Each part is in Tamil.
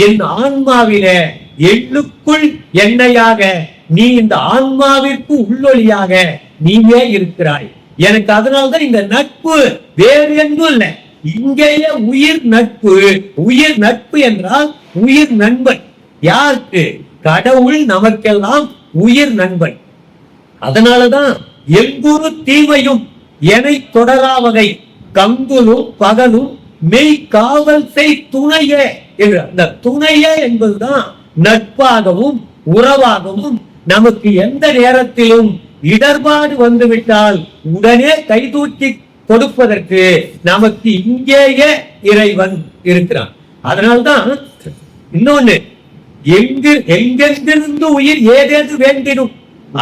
என் ஆன்மாவில எள்ளுக்குள் எண்ணெயாக நீ இந்த ஆன்மாவிற்கு உள்ளொளியாக நீயே இருக்கிறாய். எனக்கு அதனால்தான் இந்த நட்பு வேறு எங்கும் இல்லை, இங்கேயே உயிர் நட்பு. உயிர் நட்பு என்றால் உயிர் நண்பன். யாருக்கு? கடவுள் நமக்கெல்லாம் உயிர் நண்பன். அதனாலதான் எங்குரு தீமையும் எனை தொடராவகை கங்குலும் பகலும் மெய் காவல் செய் துணையே என்று. அந்த துணையே என்பதுதான் நட்பாகவும் உறவாகவும் நமக்கு எந்த நேரத்திலும் இடர்பாடு வந்துவிட்டால் உடனே கைதூக்கி கொடுப்பதற்கு நமக்கு இங்கேயே இறைவன் இருக்கிறான். அதனால்தான் இன்னொன்னு, எங்கெங்கிருந்து உயிர் ஏதேது வேண்டிடும்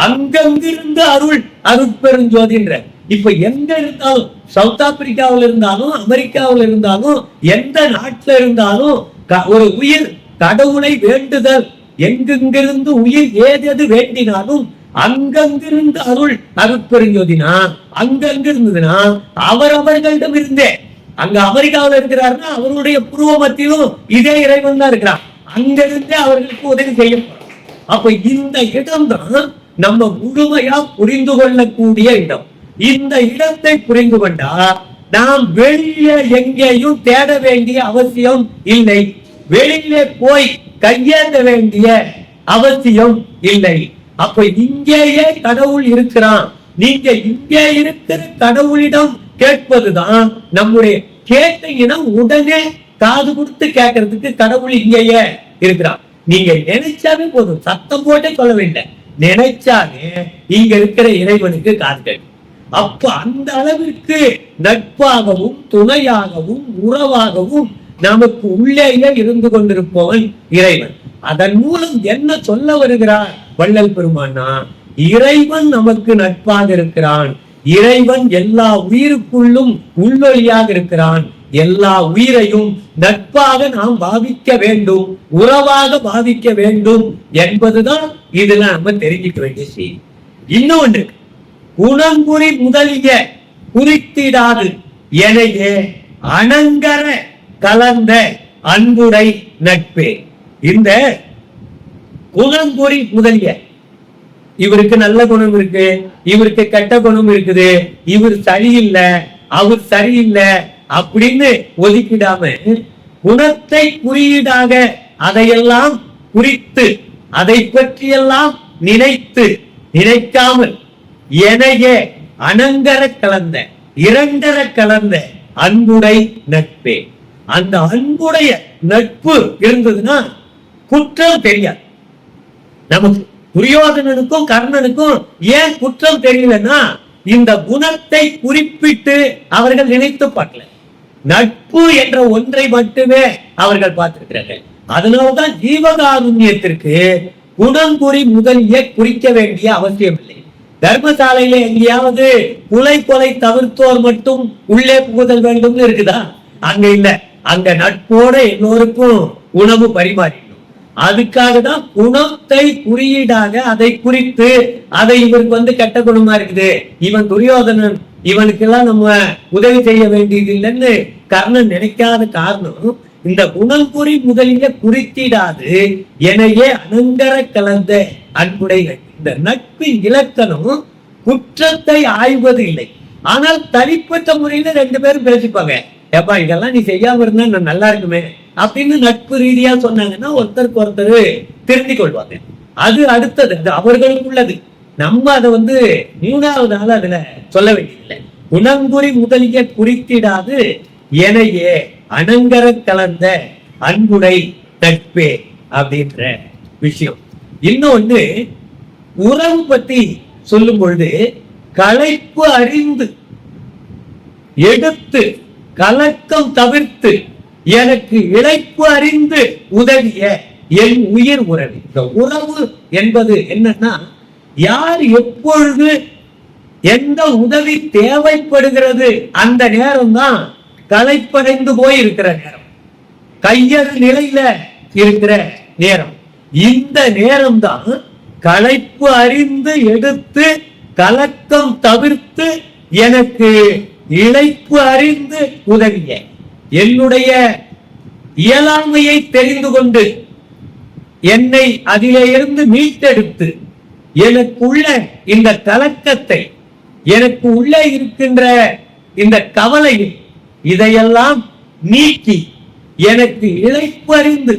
அங்கங்கிருந்து அருள் அருட்பெருஞ்சோதின்ற. இப்ப எங்க இருந்தாலும், சவுத் ஆப்பிரிக்காவில் இருந்தாலும் அமெரிக்காவில் இருந்தாலும் எந்த நாட்டில் இருந்தாலும் ஒரு உயிர் கடவுளை வேண்டுதல், எங்கெங்கிருந்து உயிர் ஏதேது வேண்டினாலும் அங்கங்கிருந்து அருள் அருட்பெருஞ்சோதினா அங்கங்கிருந்ததுன்னா அவரவர்களிடம் இருந்தே. அங்க அமெரிக்காவில் இருக்கிறாருன்னா அவருடைய புருவ மத்தியிலும் இதே இறைவன் தான் இருக்கிறான், அங்கிருந்தே அவர்களுக்கு உதவி செய்யும். அப்ப இந்த இடம் தான் நம்ம முழுமையா புரிந்து கொள்ளக்கூடிய இடம். இந்த இடத்தை புரிந்து கொண்டா நாம் வெளியே எங்கேயும் தேட வேண்டிய அவசியம் இல்லை, வெளியிலே போய் கையேந்த வேண்டிய அவசியம் இல்லை. அப்ப இங்கேயே கடவுள் இருக்கிறான். நீங்க இங்கே இருக்கிற கடவுளிடம் கேட்பதுதான் நம்முடைய கேட்டீங்கன்னா உடனே காது கொடுத்து கேட்கறதுக்கு கடவுள் இங்கேயே இருக்கிறான். நீங்க நினைச்சாவே போதும், சத்தம் போட்டே சொல்ல வேண்டாம், நினைச்சாலே இங்க இருக்கிற இறைவனுக்கு காது கேட்கும். அப்ப அந்த அளவிற்கு நட்பாகவும் துணையாகவும் உறவாகவும் நமக்கு உள்ளேயே இருந்து கொண்டிருப்பவன் இறைவன். அதன் மூலம் என்ன சொல்ல வருகிறார் வள்ளல் பெருமானா? இறைவன் நமக்கு நட்பாக இருக்கிறான், இறைவன் எல்லா உயிருக்குள்ளும் உள்ளொளியாக இருக்கிறான், எல்லா உயிரையும் நட்பாக நாம் பாவிக்க வேண்டும், உறவாக பாவிக்க வேண்டும் என்பதுதான் இதுல நம்ம தெரிஞ்சுக்க வேண்டிய செய்தி. இன்னொன்று, குணங்குறி முதலிய குறித்திடாது எனவே அனங்கர கலந்த அன்புடை நட்பே. இந்த குணங்குறி முதலிய, இவருக்கு நல்ல குணம் இருக்கு, இவருக்கு கெட்ட குணம் இருக்குது, இவர் சரியில்லை அவர் சரியில்லை அப்படின்னு ஒதுக்கிடாம குணத்தை குறியீடாக அதையெல்லாம் குறித்து அதை பற்றியெல்லாம் நினைக்காமல் எனையே அனங்கர கலந்த இரண்டர கலந்த அன்புடை நட்பே. அந்த அன்புடைய நட்பு இருந்ததுன்னா குற்றம் தெரியாது. நமக்கு துரியோதனனுக்கும் கர்ணனுக்கும் ஏன் குற்றம் தெரியலன்னா இந்த குணத்தை குறிப்பிட்டு அவர்கள் நினைத்து பார்க்கல, நட்பு என்ற ஒன்றை மட்டுமே அவர்கள் பார்த்திருக்கிறார்கள். அதனால்தான் ஜீவகாருண்யத்திற்கு குணங்குறி முதலிய குறிக்க வேண்டிய அவசியம் இல்லை. தர்மசாலையில எங்கேயாவது கொலை தவிர்த்தோர் மட்டும் உள்ளே புகுதல் வேண்டும் இருக்குதா? அங்க இல்ல, அங்க நட்போட எல்லோருக்கும் உணவு பரிமாறிடும். அதுக்காக தான் குணத்தை குறியீடாக அதை குறித்து அதை இவருக்கு கெட்ட குணமா இருக்குது, இவன் துரியோதனன், இவனுக்கெல்லாம் நம்ம உதவி செய்ய வேண்டியது இல்லைன்னு கர்ணன் நினைக்காத காரணம் இந்த குணங்குறி முதலிய குறித்திடாது எனையே அனங்கர கலந்த அன்புடை நட்பு. இந்த நட்பின் இலக்கணம் குற்றத்தை ஆய்வது இல்லை, ஆனால் தனிப்பட்ட முறையில ரெண்டு பேரும் பேசிப்பாங்க, ஏப்பா இதெல்லாம் நீ செய்யாம இருந்தா நான் நல்லா இருக்குமே அப்படின்னு நட்பு ரீதியா சொன்னாங்கன்னா ஒருத்தருக்கு ஒருத்தர் தெரிந்து கொள்வாங்க. அது அடுத்தது, அது அவர்களுக்குள்ளது. நம்ம அதை மூணாவது நாள் அதுல சொல்ல வேண்டியதில்லை. குணங்குறி முதலிய குறித்திடாது எனையே அனங்கர கலந்த அன்புடை நட்பே அப்படின்ற விஷயம். இன்னொன்னு, உறவு பத்தி சொல்லும் பொழுது களைப்பு அறிந்து எடுத்து கலக்கம் தவிர்த்து எனக்கு இழைப்பு அறிந்து உதவிய என் உயிர் உறவு. இந்த உறவு என்பது என்னன்னா, யார் எப்பொழுது எந்த உதவி தேவைப்படுகிறது அந்த நேரம் தான் களைப்படைந்து போய் இருக்கிற நேரம், கையறு நிலையில இருக்கிற நேரம். இந்த நேரம் தான் களைப்பு அறிந்து எடுத்து கலக்கம் தவிர்த்து எனக்கு இழைப்பு அறிந்து உதவிய, என்னுடைய இயலாமையை தெரிந்து கொண்டு என்னை அதிலே இருந்து மீட்டெடுத்து எனக்குள்ள இந்த கலக்கத்தை, எனக்கு உள்ளே இருக்கின்ற இந்த கவலையை இதையெல்லாம் நீக்கி எனக்கு இழைப்பறிந்து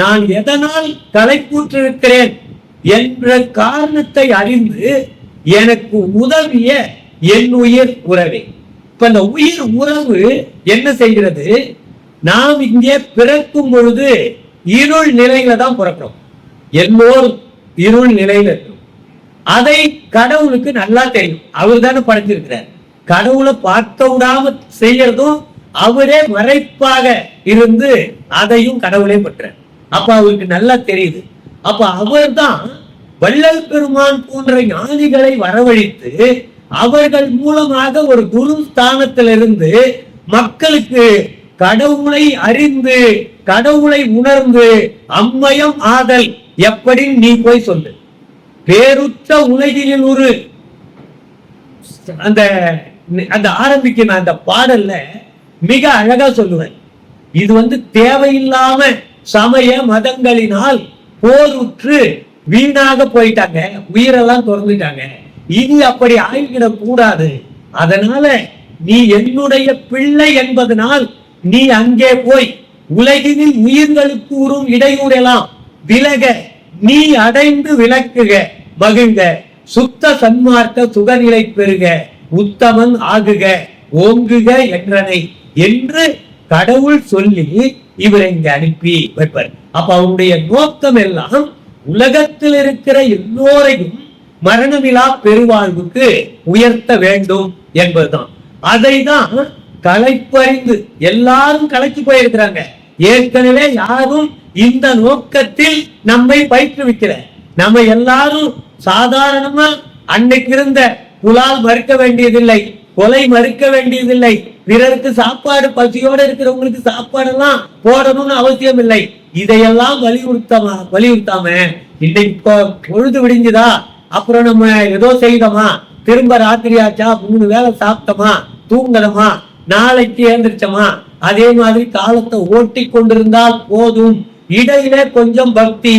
நான் எதனால் களைப்புற்றிருக்கிறேன் என்ற காரணத்தை அறிந்து எனக்கு உதவிய என் உயிர் உறவே. இப்ப இந்த உயிர் உறவு என்ன செய்கிறது? நாம் இங்கே பிறக்கும் பொழுது இருள் நிலையில தான் பிறக்கிறோம். எல்லோரும் இருள் நிலையில இருக்கும். அதை கடவுளுக்கு நல்லா தெரியும். அவர் தானே படைச்சிருக்கிறார். கடவுளை பார்க்க விடாம செய்யறதும் அவரே மறைப்பாக இருந்து அதையும் கடவுளே பற்றார். அப்ப அவருக்கு நல்லா தெரியுது. அப்ப அவர் தான் வள்ளல் பெருமான் போன்ற ஞானிகளை வரவழைத்து அவர்கள் மூலமாக ஒரு குரு ஸ்தானத்திலிருந்து மக்களுக்கு கடவுளை அறிந்து கடவுளை உணர்ந்து அம்மயம் ஆதல் எப்படி நீ போய் சொல்லு. பேருற்ற உலகில் ஒரு அந்த ஆரம்பிக்கிற அந்த பாடல்ல மிக அழகா சொல்லுவேன். இது தேவையில்லாம சமய மதங்களினால் போருற்று வீணாக போயிட்டாங்க, உயிரெல்லாம் திறந்துட்டாங்க. இனி அப்படி ஆகிவிடக் கூடாது. அதனால நீ என்னுடைய பிள்ளை என்பதனால் நீ அங்கே போய் உலகினில் உயிர்களுக்கு உறும் இடையூறெல்லாம் விலக நீ அடைந்து விளக்குக மகிழ்க சுத்த சன்மார்க்க சுகநிலை பெறுக உத்தமன் ஆகுக ஓங்குக என்றனை என்று கடவுள் சொல்லி இவரை இங்க அனுப்பி வைப்பார். அப்ப அவருடைய நோக்கம் எல்லாம் உலகத்தில் இருக்கிற எல்லோரையும் மரணமிலா பெருவாழ்வுக்கு உயர்த்த வேண்டும் என்பதுதான். அதை தான் களைப்பறிந்து எல்லாரும் களைச்சு போயிருக்கிறாங்க. ஏற்கனவே யாரும் இந்த நோக்கத்தில் நம்மை பயிற்றுவிக்கிற நம்ம எல்லாரும் சாதாரணமா அன்னைக்கு இருந்த புலால் மறுக்க வேண்டியதில்லை, கொலை மறுக்க வேண்டியதில்லை, பிறருக்கு சாப்பாடு பசியோடு இருக்கிறவங்களுக்கு சாப்பாடெல்லாம் போடணும்னு அவசியம் இல்லை. இதையெல்லாம் வலியுறுத்தாம இன்னைக்கு பொழுது விடிஞ்சுதா, அப்புறம் நம்ம ஏதோ செய்தோமா, திரும்ப ராத்திரி ஆச்சா, 3 வேளை சாப்பிட்டோமா, தூங்கணுமா, நாளைக்கு ஏந்திரிச்சோமா, அதே மாதிரி காலத்தை ஓட்டி கொண்டிருந்தால் போதும். இடையிலே கொஞ்சம் பக்தி,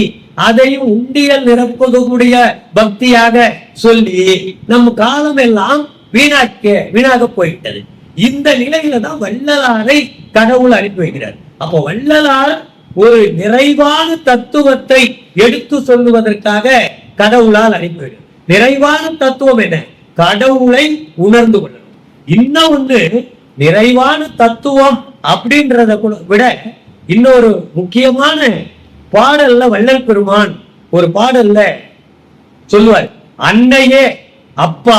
அதையும் உண்டியல் நிரப்பக்கூடிய பக்தியாக சொல்லி நம் காலம் எல்லாம் வீணாக போயிட்டது. இந்த நிலையில தான் வள்ளலாரை கடவுள் அனுப்பி வைக்கிறார். அப்போ வள்ளலார் ஒரு நிறைவான தத்துவத்தை எடுத்து சொல்லுவதற்காக கடவுளால் அனுப்பி வைக்கிறார். நிறைவான தத்துவம் என்ன? கடவுளை உணர்ந்து கொள்ளணும். இன்னும் ஒன்று, நிறைவான தத்துவம் அப்படின்றத விட இன்னொரு முக்கியமான பாடல்ல வள்ளல் பெருமான் ஒரு பாடல்ல சொல்லுவார். அன்னையே அப்பா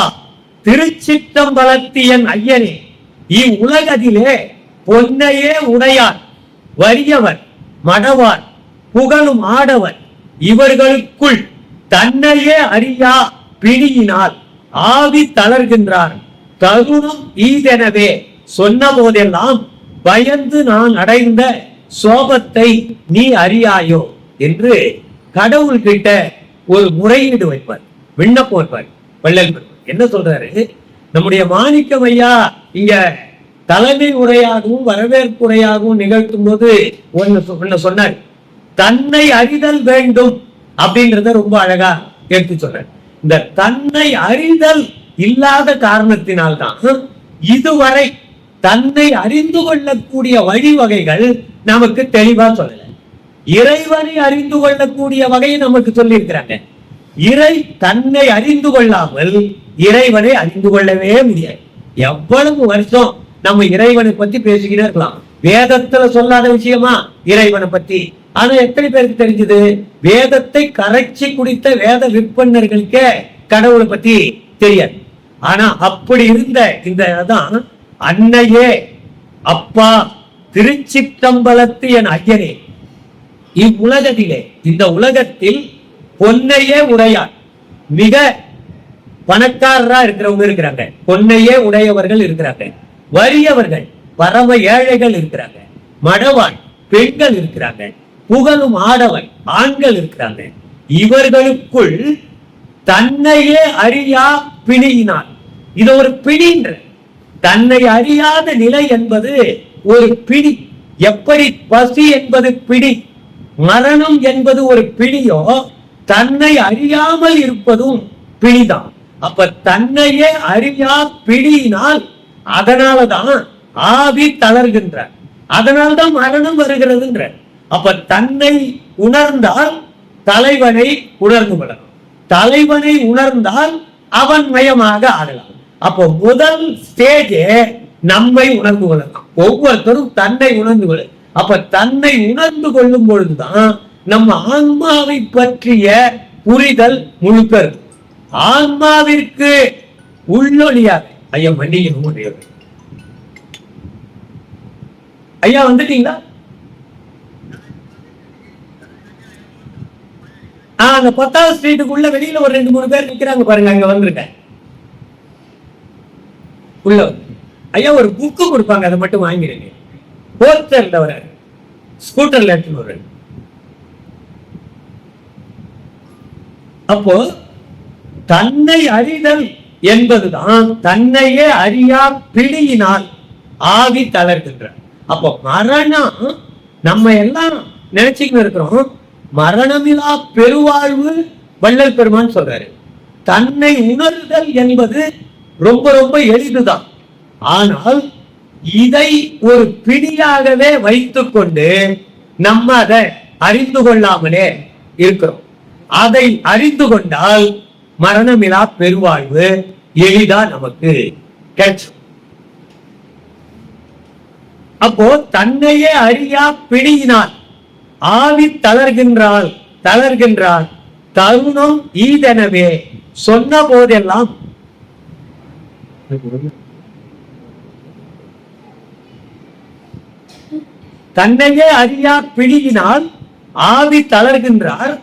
திருச்சிற்றம்பலத்தியன் ஐயனே இவ்வுலகத்திலே பொன்னையே உடையார் வறியவர் மடவார் புகழும் ஆடவர் இவர்களுக்குள் தன்னையே அறியா பிணியினால் ஆவி தளர்கின்றார். தருணம் ஈதெனவே சொன்ன போதெல்லாம் பயந்து நான் அடைந்த சோபத்தை நீ அறியாயோ என்று கடவுள் கிட்ட ஒரு முறையீடு வைப்பார், விண்ணப்பம் வைப்பார். வள்ளல் என்ன சொல்றாரு? நம்முடைய மாணிக்கம் ஐயா இங்க தலைமை உரையாகவும் வரவேற்பு உரையாகவும் நிகழ்த்தும் போது ஒன்னு சொன்னார். தன்னை அறிதல் வேண்டும் அப்படின்றத ரொம்ப அழகா எடுத்து சொல்ற. இந்த தன்னை அறிதல் இல்லாத காரணத்தினால்தான் இதுவரை தன்னை அறிந்து கொள்ளக்கூடிய வழிவகைகள் நமக்கு தெளிவா சொல்லல. இறைவனை அறிந்து கொள்ளக்கூடிய வகையை நமக்கு சொல்லி இருக்கிறாங்க. தன்னை அறிந்து கொள்ளாமல் இறைவனை அறிந்து கொள்ளவே முடியாது. எவ்வளவு வருஷம் நம்ம இறைவனை பத்தி பேசிக்கிட்டே இருக்கலாம். வேதத்துல சொல்லாத விஷயமா இறைவனை பத்தி. ஆனா எத்தனை பேருக்கு தெரிஞ்சது? வேதத்தை கரைச்சி குடித்த வேத விற்பனர்களுக்கே கடவுளை பத்தி தெரியாது. ஆனா அப்படி இருந்த இந்த அன்னையே அப்பா திருச்சிற்றம்பலத்து என் ஐயனே இவ்வுலகத்திலே இந்த உலகத்தில் பொன்னையே உடையார், மிக பணக்காரரா இருக்கிறவங்க இருக்கிறாங்க, பொன்னையே உடையவர்கள் இருக்கிறாங்க, வறியவர்கள் பரம ஏழைகள் இருக்கிறாங்க, மடவான் பெண்கள் இருக்கிறாங்க, புகழும் ஆடவன் ஆண்கள் இருக்கிறாங்க. இவர்களுக்குள் தன்னையே அறியா பிணியினார். இது ஒரு பிணின்ற தன்னை அறியாத நிலை என்பது ஒரு பிணி. எப்படி பசி என்பது பிடி, மரணம் என்பது ஒரு பிடியோ, தன்னை அறியாமல் இருப்பதும் பிடிதான். அப்ப தன்னையே அறியா பிடியினால் அதனாலதான் ஆவி தளர்கின்ற, அதனால்தான் மரணம் வருகிறதுன்ற. அப்ப தன்னை உணர்ந்தால் தலைவனை உணர்ந்து கொள்ளலாம், தலைவனை உணர்ந்தால் அவன் மயமாக ஆகலாம். அப்போ முதல் ஸ்டேஜே நம்மை உணர்ந்து கொள்ளலாம். ஒவ்வொருத்தரும் தன்னை உணர்ந்து கொள்ள. அப்ப தன்னை உணர்ந்து கொள்ளும் பொழுதுதான் நம்ம ஆன்மாவை பற்றிய புரிதல் முழுக்க இருக்கு. ஆன்மாவிற்கு உள்ளொளியாக ஐயா மன்னிக்க ஐயா வந்துட்டீங்களா? அந்த 10வது ஸ்ட்ரீட்டுக்குள்ள வெளியில ஒரு 2-3 பேர் நிக்கிறாங்க பாருங்க, அங்க வந்திருக்கேன். உள்ள ஐயா ஒரு புக்கு கொடுப்பாங்க, அதை மட்டும் வாங்கிடுங்க. போஸ்டர்ல வர ஸ்கூட்டர்ல எடுத்துன்னு வர. அப்போ தன்னை அறிதல் என்பதுதான் தன்னையே அறியா பிடியினால் ஆவி தளர்கின்ற. அப்போ மரணம் நம்ம எல்லாம் நினைச்சுக்கிட்டு இருக்கிறோம், மரணமிலா பெருவாழ்வு வள்ளல் பெருமான் சொல்றாரு. தன்னை உணர்தல் என்பது ரொம்ப ரொம்ப எளிதுதான். ஆனால் இதை ஒரு பிடியாகவே வைத்துக் கொண்டு நம்ம அதை அறிந்து கொள்ளாமலே இருக்கிறோம். அதை அறிந்து கொண்டால் மரணமிலா பெருவாழ்வு எளிதா நமக்கு கிடைக்கும். அப்போ தன்னையே அறியா பிடியினால் ஆவி தளர்கின்றாள் தருணம் ஈதெனவே சொன்ன போதெல்லாம் தன்னையே அறியா பிடியினால் ஆவி தளர்கின்றார்,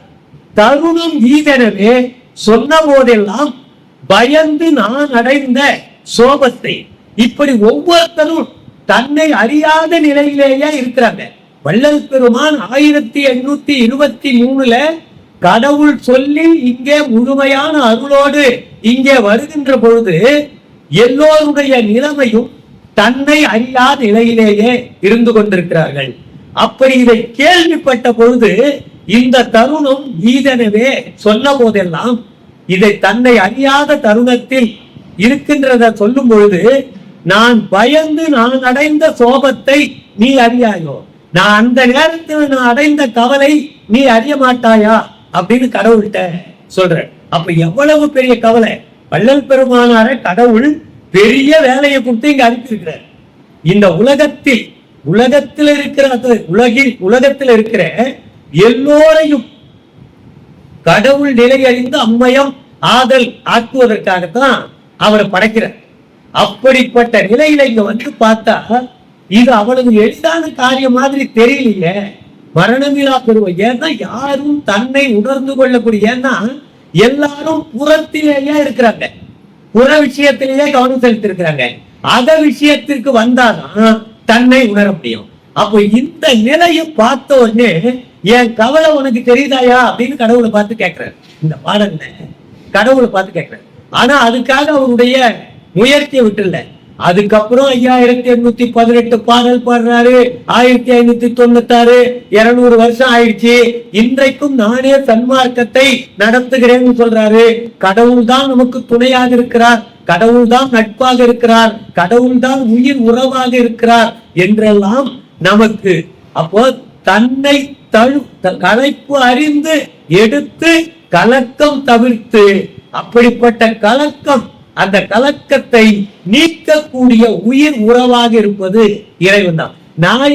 தருணம் ஈதெனவே சொன்ன போதெல்லாம் பயந்து நான் அடைந்த சோபத்தை. இப்படி ஒவ்வொருத்தரும் தன்னை அறியாத நிலையிலேயே இருக்கிறாங்க. வள்ளல் பெருமான் 1823 கடவுள் சொல்லி இங்கே முழுமையான அருளோடு இங்கே வருகின்ற பொழுது எல்லோருடைய நிலைமையும் தன்னை அறியாத நிலையிலேயே இருந்து கொண்டிருக்கிறார்கள். அப்படி இதை கேள்விப்பட்ட பொழுது இந்த தருணம் ஈதெனவே சொன்ன போதெல்லாம், இதை தன்னை அறியாத தருணத்தில் இருக்கின்றத சொல்லும் பொழுது, நான் பயந்து நான் அடைந்த சோபத்தை நீ அறியாயோ, நான் அந்த நேரத்தில் நான் அடைந்த கவலை நீ அறிய மாட்டாயா அப்படின்னு கடவுள்கிட்ட சொல்றேன். அப்ப எவ்வளவு பெரிய கவலை! வள்ளல் பெருமானார கடவுள் பெரிய வேலையை கொடுத்து இங்க அனுப்பியிருக்கிறார். இந்த உலகத்தில் இருக்கிற எல்லோரையும் கடவுள் நிலை அறிந்து அம்மயம் ஆதல் ஆக்குவதற்காகத்தான் அவரை படைக்கிறார். அப்படிப்பட்ட நிலையில இங்க வந்து பார்த்தா இது அவளுக்கு எளிதான காரியம் மாதிரி தெரியலையே. மரணமிலா பெருவாழ்வு. ஏன்னா யாரும் தன்னை உணர்ந்து கொள்ளக்கூடிய, ஏன்னா எல்லாரும் புறத்திலேயே இருக்கிறாங்க, புற விஷயத்திலேயே கவனம் செலுத்தி இருக்கிறாங்க. அத விஷயத்திற்கு வந்தாதான் தன்னை உணர முடியும். அப்போ இந்த நிலையை பார்த்த உடனே என் கவலை உனக்கு தெரியுதாயா அப்படின்னு கடவுளை பார்த்து கேட்கிறார். இந்த பாடல்ல கடவுளை பார்த்து கேட்கிறார். ஆனா அதுக்காக அவருடைய முயற்சியை விட்டுல. அதுக்கப்புறம் 5818 பாடல் பாடுறாரு. 1596 200 வருஷம் ஆயிடுச்சு. இன்றைக்கும் நானே சன்மார்க்கத்தை நடத்துகிறேன்னு சொல்றாரு. கடவுள் தான் நமக்கு துணையாக இருக்கிறார், கடவுள் தான் நட்பாக இருக்கிறார், கடவுள் தான் உயிர் உறவாக இருக்கிறார் என்றெல்லாம் நமக்கு. அப்போ தன்னை களைப்பு அறிந்து எடுத்து கலக்கம் தவிர்த்து, அப்படிப்பட்ட கலக்கம், அந்த கலக்கத்தை நீக்கக்கூடிய உயிர் உறவாக இருப்பது இறைவன் தான். நான்